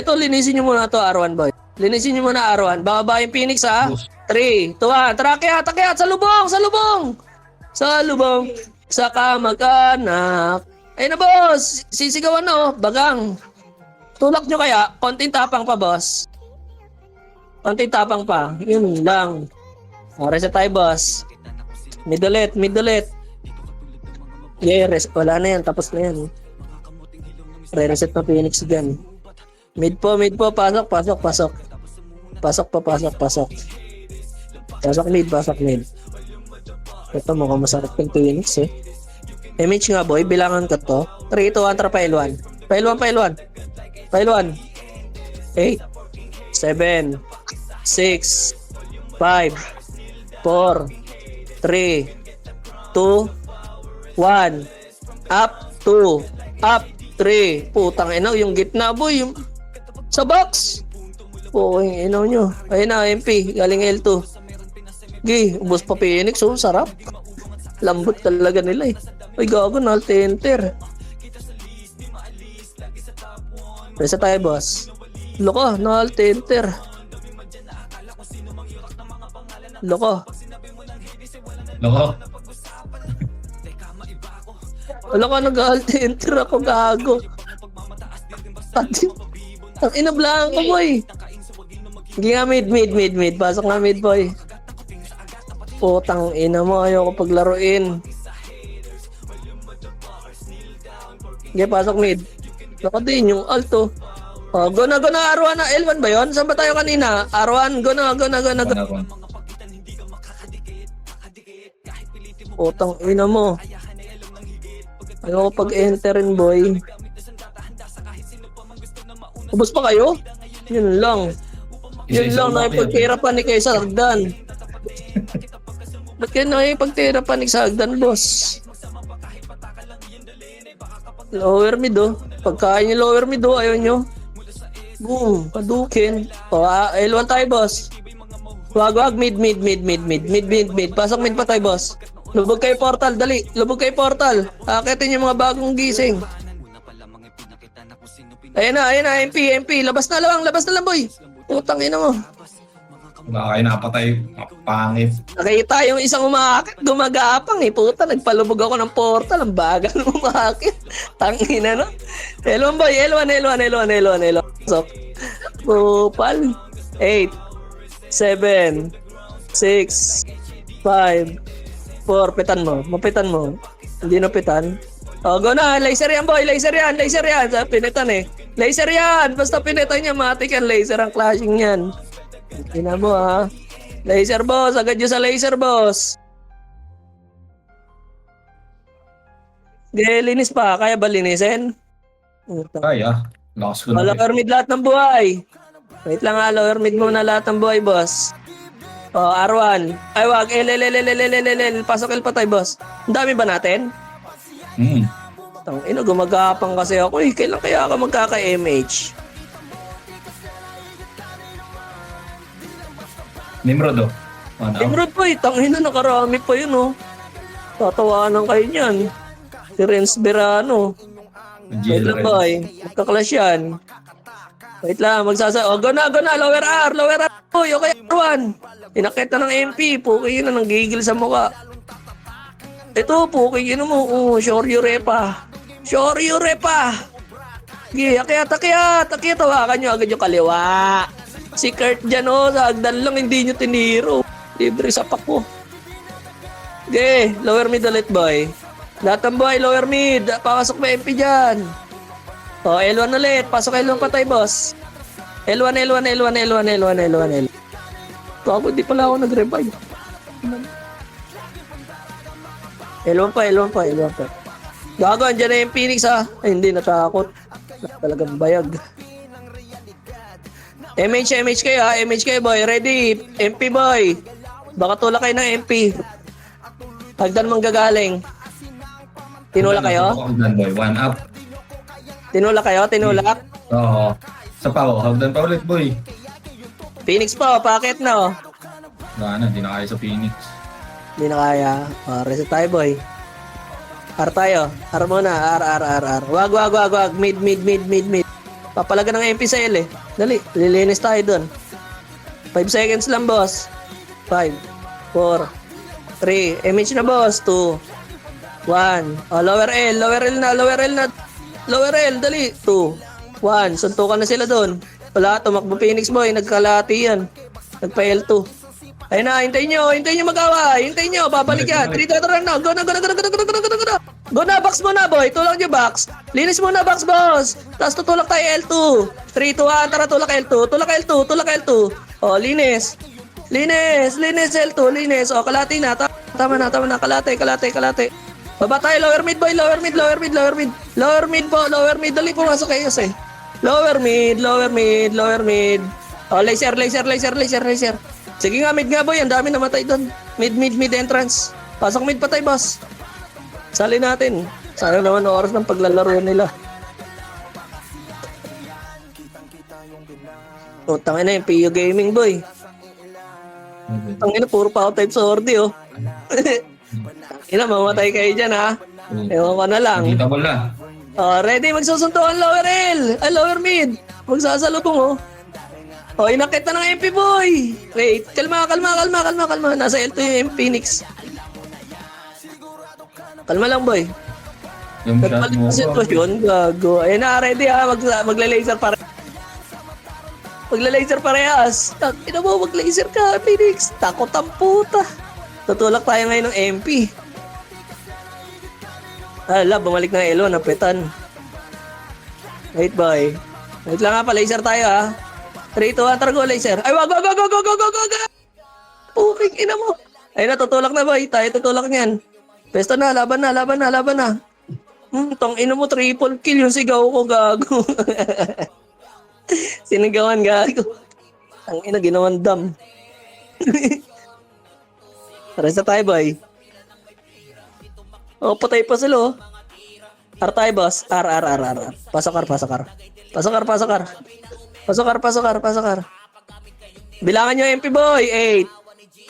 Ito, linisin nyo muna to R1, boy. Linisin nyo muna R1. Baka ba yung Phoenix, ha? 3, 2, 1. Tara, akyat. Sa lubong. Sa kamag-anak. Ayun na, boss. Sisigawan na, oh. Bagang. Tulak nyo kaya. Konting tapang pa, boss. Konting tapang pa. Yun lang. Reset tayo, boss. Mid ulit. Yeah, wala na yan. Tapos na yan. Re-reset na Phoenix dyan. Mid po. Pasok. Pasok mid. Ito mukhang masarap yung Phoenix, eh. MH nga, boy. Bilangan ka to. 3, 2, 1, tara, Pailwan. 8, 7, 6, 5, 4, 3, 2, 1. Up, 3. Putang ina, yung gitna, boy. Yung sa box. Okay, ino nyo. Ayun na, MP. Galing L2. Ubos pa Phoenix. Oh, sarap. Lambot talaga nila, eh. Ay, gago, na-alt-enter. Presa tayo, boss. Loko, na-alt-enter. Loko, nag-alt-enter ako, gago. Ang inablaan ko, boy. Hindi nga mid. Pasok nga mid, boy. Putang ina mo, ayoko paglaruin. Sige, pasok mid. Lako din yung alto. Go na, R1 na. L1 ba yun? Saan ba tayo kanina? R1, go na. Putang ina mo. Ayoko pag-enterin, boy. Ubus pa kayo? Yun lang, nakipagtirapan ni kayo sa hagdan. Ba't kayo nakipagtirapan ni sa hagdan, boss? Lower mid, oh. Pagkain yung lower mid, oh. Ayaw nyo. Boom. Padukin. L1 tayo, boss. Wag. Mid. Pasok mid pa tayo, boss. Lubog kayo portal, dali. Akitin yung mga bagong gising. Ayun na, MP. Labas na lang, boy. Putang ina mo.
Baka kayo napatay. Pangit.
Nakita yung isang umakit, gumagapang, eh. Puta, nagpalubog ako ng portal. Ang bagal ng umakit. Tangina, no? L1, boy. L1. So, Pupal. 8, 7, 6, 5, 4. Mapitan mo. Hindi napitan. Go na. Laser yan, boy. Laser yan. Pinitan, eh. Laser yan. Basta pinitan niya, matik yan. Laser ang clashing yan. Tingnan mo, ha. Laser, boss. Agad nyo sa laser, boss. Linis pa. Kaya ba linisin?
Kaya. Lakas ko na.
Lower mid lahat ng buhay. Wait lang, ha. Lower mid muna lahat ng buhay, boss. R1. Ay, wag. L. Pasok L pa tayo, boss. Ang dami ba natin? Tangina, gumagapang kasi ako, eh. Kailan kaya ako magkaka-MH?
Nimrod, oh.
Nimrod po, eh. Tangina, nakarami pa yun, oh. Tatawanan kayo niyan. Si Renz Berano. Wait lang, boy. Magka-clash yan. Wait lang, go na. Lower R. Boy, okay, R1. Inakit na ng MP. Puki yun na, nanggigil sa mukha. Ito, puki yun mo. Shoryu Repa. Sige, akyat. Tawakan nyo agad yung kaliwa. Si Kurt dyan, oh. Sa hagdan lang, hindi nyo tiniro. Libre sa pako. Sige, lower mid ulit, boy. Lahat ng boy, lower mid. Papasok may MP dyan. L1 ulit. Pasok L1 pa tayo, boss. L1. Bago, di pala ako nag-revive. L1 pa. Gago, andyan na yung Phoenix, ha. Ay, hindi, natakot. Talagang bayag. MH kayo ha. MH kayo boy. Ready? MP boy. Baka tulak kayo ng MP. Hagdan manggagaling. Tinulak kayo?
Hagdan boy, 1 up.
Tinulak kayo? Tinulak?
Oo. Sa pa, hagdan pa ulit boy.
Phoenix po. Packet na oh.
Wala na, di na kaya sa Phoenix.
Hindi na kaya. Reset tayo boy. R tayo. R muna. R. Wag. Mid. Papalaga ng MP sa L eh. Dali. Lilinis tayo dun. 5 seconds lang boss. 5, 4, 3. MH na boss. 2, 1. Lower L na. Lower L. Dali. 2, 1. Suntukan na sila dun. Wala. Tumakbo Phoenix boy. Nagkalati yan. Nagpa L2. Ayun na, hintayin nyo magawa. Hintayin nyo, babalik yan. 3, 2, 1, na. Go na. Go na, box muna, boy. Tulak nyo, box. Linis muna, box, boss. Tapos tutulak tayo L2. 3, 2, 1, tara, tulak L2. O, linis. Linis, L2, linis. O, kalati na. Tama na. Kalate. Baba tayo, lower mid, boy. Lower mid. Dali, pumasok kayo, eh. Lower mid. O, laser. Sige nga, mid nga boy, ang dami namatay doon. Mid entrance. Pasok mid pa tayo, boss. Sali natin. Sana naman oras ng paglalaro nila. O, tangin na yung PU Gaming boy. Tangin na, puro power type sa Hordy, oh. Ina, mamatay kayo dyan, ha? Ewan ko na lang.
Kita mo na.
Ready, magsusuntukan lower L. Lower mid. Magsasalubong, oh. O, inakit na ng MP boy. Wait, kalma. Nasa L2 yung Phoenix. Kalma lang boy.
Yung shot
Nagpalit
mo
na sitwasyon, gago. Ayun na, ready ha, magla-laser pare. Magla-laser parehas. Ina mo, mag-laser ka, Phoenix. Takot ang puta. Tutulak tayo ngayon ng MP. Bumalik na Elo, napetan. Wait boy. Wait lang ha, pa-laser tayo ha. 3, 2, 1, tara go, laser. Ay, wag, go. Puking ina mo. Ayun na, tutulak na boy. Tayo tutulak niyan. Pesto na, laban na. Tong ina mo, triple kill yung sigaw ko, gago. Sinigawan, gago. Ang ina, ginawan dam. Resta tayo, boy. Oh, patay pa sila, oh. R tayo, boss. R. Pasok. Bilangan nyo, MP boy. 8,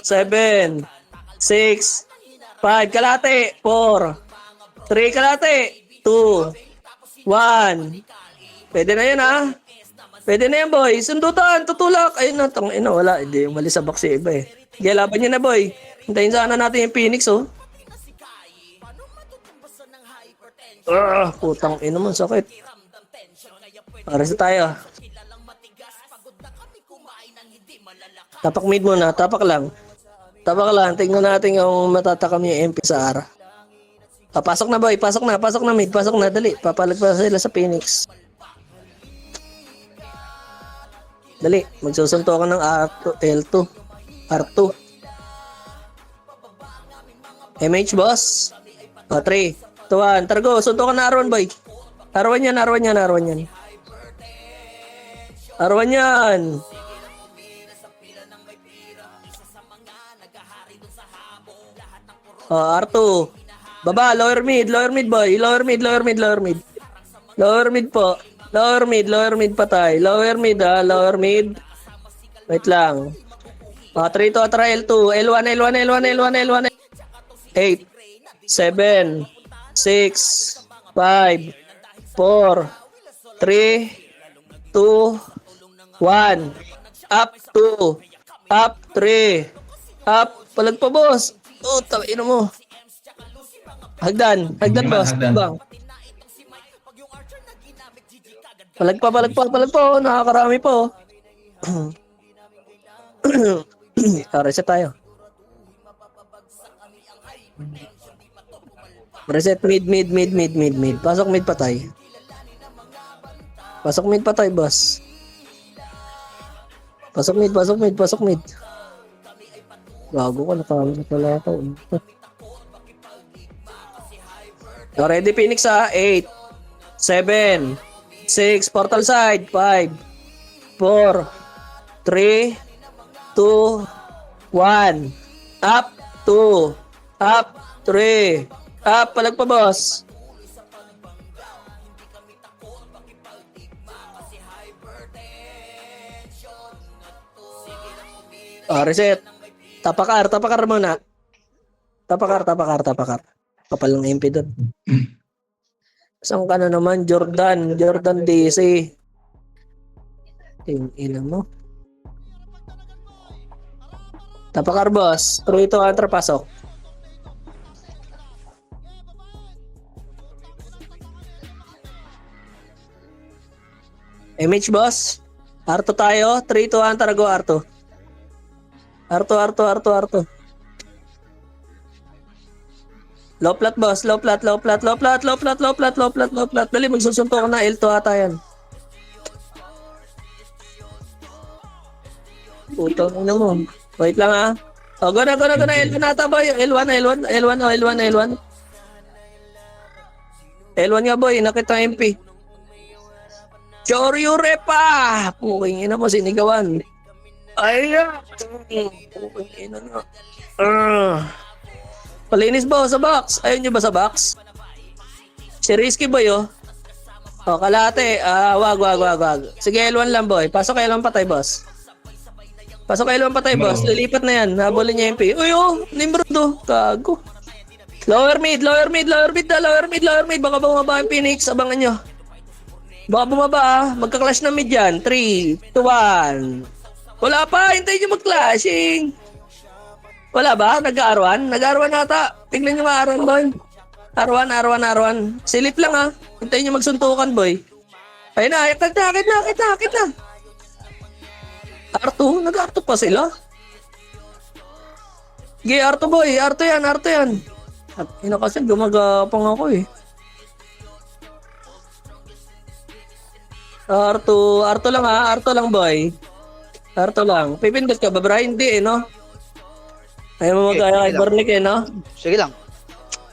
7, 6, 5, kalate. 4, 3, kalate. 2, 1. Pwede na yan, ha? Pwede na yan, boy. Sundutan, tutulak. Ayun na, wala. Hindi, umalis sa box yung iba, eh. Sige, laban nyo na, boy. Hintayin sana natin yung Phoenix, oh. Putang ina mo, sakit. Aras na tayo. Tapak mid muna, tapak lang. Tingnan natin yung matatakam yung MP sa ara. Pasok na boy, pasok na mid, dali. Papalag pa sila sa Phoenix. Dali, magsusunto ka ng L2. R2. MH boss. 3, 2, 1, tara go, sunto ka na R1 boy. R1 yan. R2. Baba, lower mid boy. Lower mid po. Lower mid patay. Lower mid. Wait lang. 3 to atra L2. L1. 8, 7, 6, 5, 4, 3, 2, 1. Up 2. Up 3. Up. Palag pa boss. Ino mo. Hagdan boss. Bang. Palag pa. Nakakarami po. Reset tayo. Reset mid. Pasok mid patay. Boss. Pasok mid. Gago ko, nakamit na pala ako. Ready Phoenix ha? 8, 7, 6, portal side, 5, 4, 3, 2, 1. Up, 2. Up, 3. Up, palag pa, boss. Reset. Tapakar muna. Tapakar. Kapal ng MP doon. Saan ka na naman, Jordan DC. Ina mo. Tapakar, boss. True ito, antra, pasok. MH, boss. Arto tayo. 3, 2, antra, go, Arto. Arto. Low plat, boss. Low plat. Dali, magsusunto ko na. L2 ata yan. Putang ina mo. Wait lang ah. Oh, go na. L1 ata boy. L1. L1 nga boy. Nakita MP. Choryo repa. Puking ina mo, sinigawan. Ayan. Puking ina na. Palinis ba sa box? Ayun nyo ba sa box? Si Risky boy oh. Oh, kalate. Wag. Sige, L1 lang boy. Pasok L1 patay boss. Lilipat na yan. Habulin niya yung P. Uy oh, Nimrod oh. Gago. Lower mid. Baka bumaba yung Phoenix. Abangan nyo. Baka bumaba ah. Magka-clash na mid yan. 3, 2, 1. Wala pa. Hintayin nyo mag-clashing. Wala ba? Nag-R1? Nag-R1 ata. Tignan nyo nga R1 boy. R1. Silip lang ah. Hintayin nyo magsuntukan boy. Ayun na. Akit na. R2? Nag-R2 pa sila? Sige, R2 boy. R2 yan. Ina kasi gumagapang ako eh. R2 lang ha. R2 lang boy. R2 lang. Pipindot ka ba bra? Hindi eh no? Ayaw mo mag-Ibernic eh no?
Sige lang.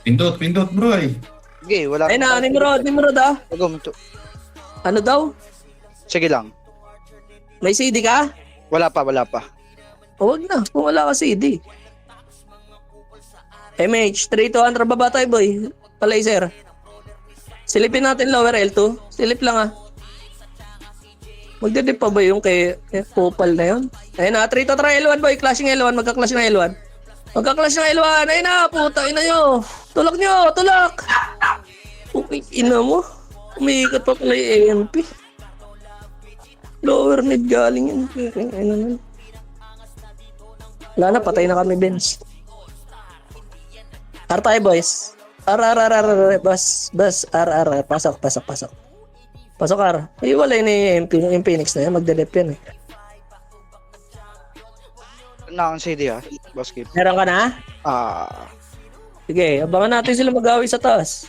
Pindot bro eh.
Sige, wala.
Ayun na, Nimrod ah. Ano daw?
Sige lang.
May CD ka?
Wala pa.
Huwag na, kung wala ka CD. MH, 3-200 baba tayo boy. Palaser. Silipin natin lower L2. Silip lang ah. Magdadip pa ba yung kay Popal na yun? Ayun na, 3 to try L1 boy. Clashing L1, magka-clash ng L1. Ayun na, puta, ina nyo. Tulak nyo. Okay, ina mo. Umiikat pa pala yung AMP. Lower mid galing yun. Wala na, patay na kami, Benz. R tayo, boys. R. Bus. R. Pasok. Pasok, R. Iwalay na yung Phoenix na yan. Magdalip yan eh.
Na ang CD ah. Basket.
Meron ka na? Sige, abangan natin sila mag-awi sa taas.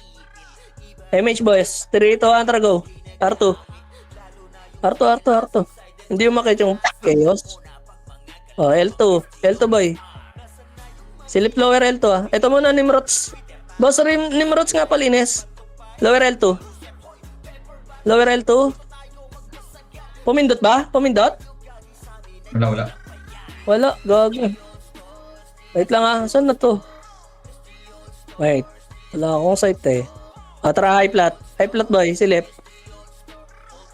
MH, boys. 3, 2, 1, go. R2. Hindi yung makita yung chaos. Oh, L2 boy. Silip lower L2 ah. Ito muna Nimrods. Boss rin Nimrods nga palinis. Lower L2. Pumindot ba? Wala, gago. Wait lang ah. Saan na to? Wait. Wala akong site eh. Tara high plat boy. Silip.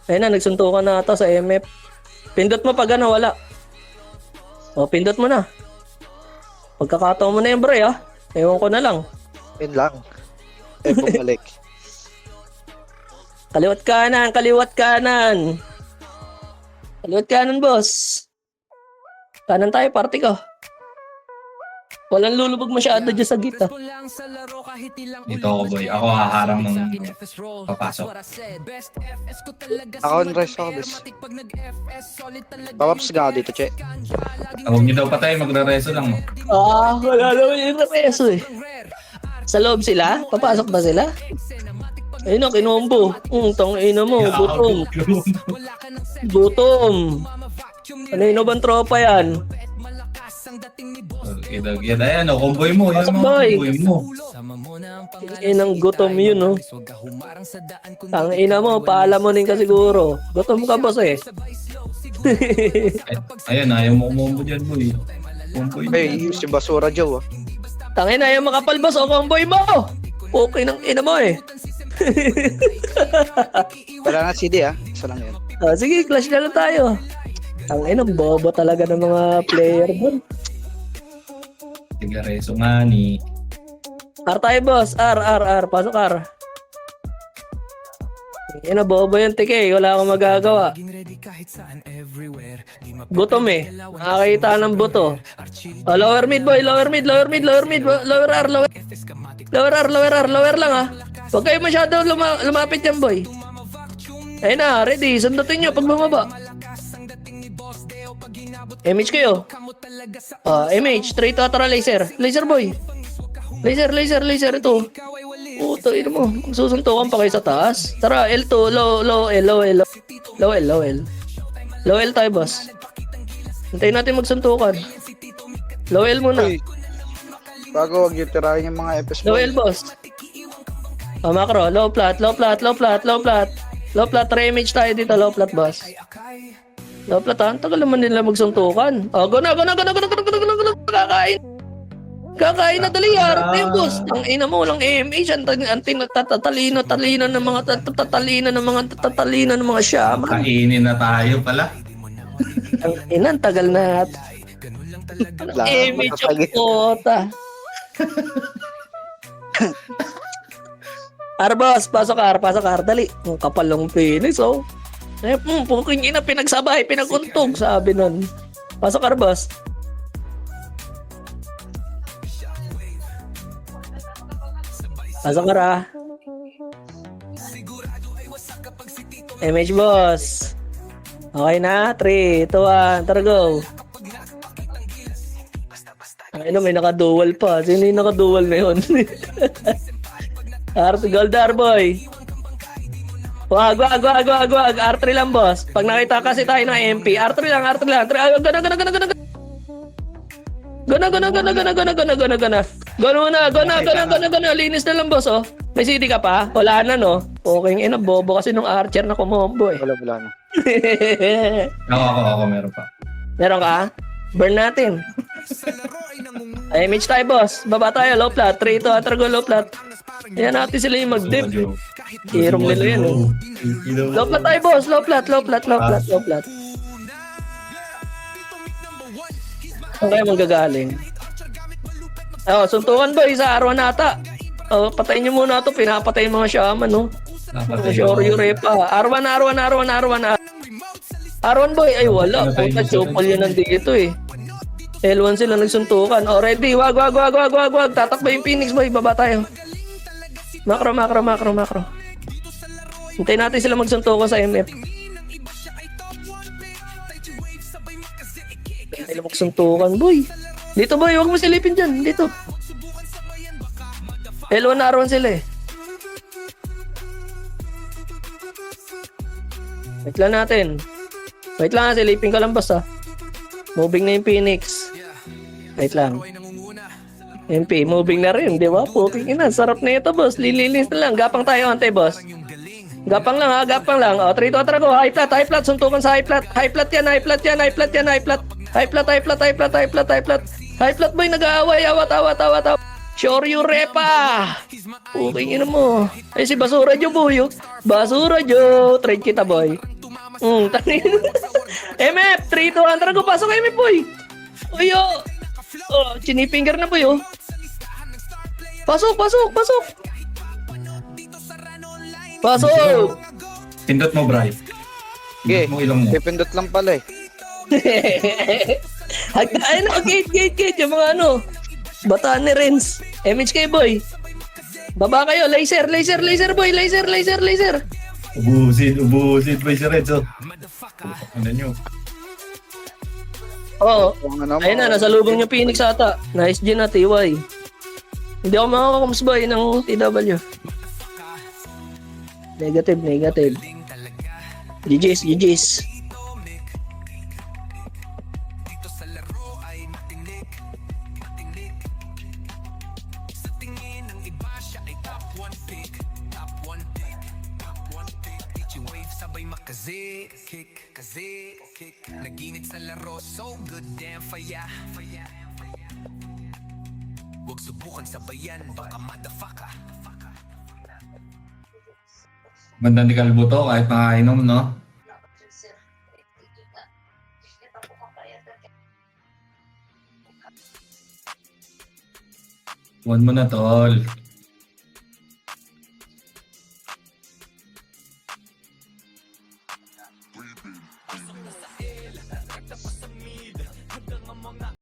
Ayun na, nagsuntukan na ata sa MF. Pindot mo pag ano, wala. O, pindot mo na. Pagkakataon mo na yung bro, ah. Ewan ko na lang.
Yun lang. Bumalik.
Kaliwat kanan, boss. Kanan tayo, party ka. Walang lulubog masyado dyan sa gita.
Dito ako boy. Ako haharang ng papasok.
Ako on rest ako, bes. Papaps ka dito, che.
Huwag niyo daw patay, magre-reso lang.
Wala naman yung reso eh. Sa loob sila? Papasok ba sila? Ayun na, kinombo. Tangina mo, gutom. Ano bang tropa yan?
Yan, ayan o, comboy mo. Yan
Pasok,
mga
boy.
comboy mo.
Inang gutom yun, no? Ang ina mo, paalam mo din ka siguro. Gutom ka, boss eh.
Ayan, ayaw mo kumombo dyan, boy. Combo yun.
Ay, si Basura Joe, ah.
Tangin na yung makapal boss o comboy mo. Okay ng ina mo eh.
Wala na CD, ah. Isa lang yan.
Sige, clash na lang tayo. Tangin ang bobo talaga ng mga player doon.
Sigareso nga ni.
R tayo boss, R. Pasok R. Yan na, bobo yung tike. Wala akong magagawa. Gutom eh. Nakakita ng buto. Oh, lower mid boy, lower mid. Lower R. Lower lang ah. Huwag kayo masyado lumapit yan boy. Ayun na, ready. Sundutin nyo pag bumaba. MH kayo. MH, straight lateral laser. Laser boy. Laser ito. Puto, ino mo. Susuntukan pa kayo sa taas. Tara, L2, low L tayo, boss. Hintayin natin magsuntukan. Low L muna.
Uy, bago wag yung tirahin yung mga FS
Low L, boss. Macro, low flat. Low flat, re-image tayo dito, low flat, boss. Low flat, ha? Tagal naman nila magsuntukan. Go na. Kakain na dali, arte yung boss. Ang ina mo, lang MH. Ang tatalino ng mga shaman.
Kainin na tayo pala.
Ang ina, ang tagal na. MH ang kota. Boss, pasok R. Dali. Ang kapal ng penis, oh. Puking ina, pinagsabay, pinaguntog, sabi nun. Pasok R, boss. Pasok R, ah. MH, boss. Okay na, 3, 2, 1, tara go. Ay, may naka-dual pa. Sino yung naka-dual na yun? Goldar boy. Wag. R3 lang, boss. Pag nakita kasi tayo ng MP, R3 lang. Gana. Linis na lang, boss, oh. May CD ka pa? Wala na, no? Okay, ina, bobo kasi nung archer na kumombo, eh.
Wala na.
Ako, meron pa.
Meron ka? Burn natin. Ay, image tayo, boss. Baba tayo, low flat. 3, 2, atrago, low flat. Ayan natin sila yung mag-dip. Hirong nila yun, eh. Low flat tayo, boss. Low flat. Saan kayo manggagaling? Suntukan ba? Isa R1 ata. Patayin nyo muna ito. Pinapatay yung mga shaman, no? Shoryu Repa. R1. R1 boy. Ay, wala. Puta, chopol yun nandito, eh. L1 sila nagsuntukan. Ready. Wag. Tatakbo yung Phoenix, boy. Baba tayo. Macro. Hintayin natin sila magsuntukan sa MF. Hintayin sila magsuntukan, boy. Dito, boy. Huwag mo silipin dyan. Dito. L1 na R1 sila, eh. Wait lang natin. Silipin ka lang, boss, ha. Moving na yung Phoenix. Wait lang. MP, moving na rin, di ba? Puking ina, sarap na ito, boss. Lilinis na lang. Gapang tayo, ante, boss. Gapang lang, ha? 3 to atrago. High flat. Suntukan sa high flat. High flat, boy. Nag-aaway. Awat. Shoryu Repa. Puking ina mo. Ay, si Basura Joe, boy. Basura Joe. Trade kita, boy. Tanin. MF, 3 to atrago. Pasok, MF, boy. Uyo. Chinifinger na, boy, oh. Pasok.
Pindot mo, Bri.
Okay.
Pindot mo ilong mo.
Pipindot lang pala, eh.
Ayun, gate. Yung mga ano. Bataan ni Renz. MHK, boy. Baba kayo. Laser, boy. Laser.
Ubusin pa si Renzo. Ano nyo?
Ayun na, nasa lubong niya Phoenix ata. Nice G na, TY. Hindi ako makakamusbay ng TW. Negative. GG's.
sabay makazik, kick, kazik, kick. Naginit sa laro, so good damn faya. Huwag subukan sabayan, baka madafaka.
Ganda ni Kalbo to, kahit makainom, no? Huwag mo na, tol.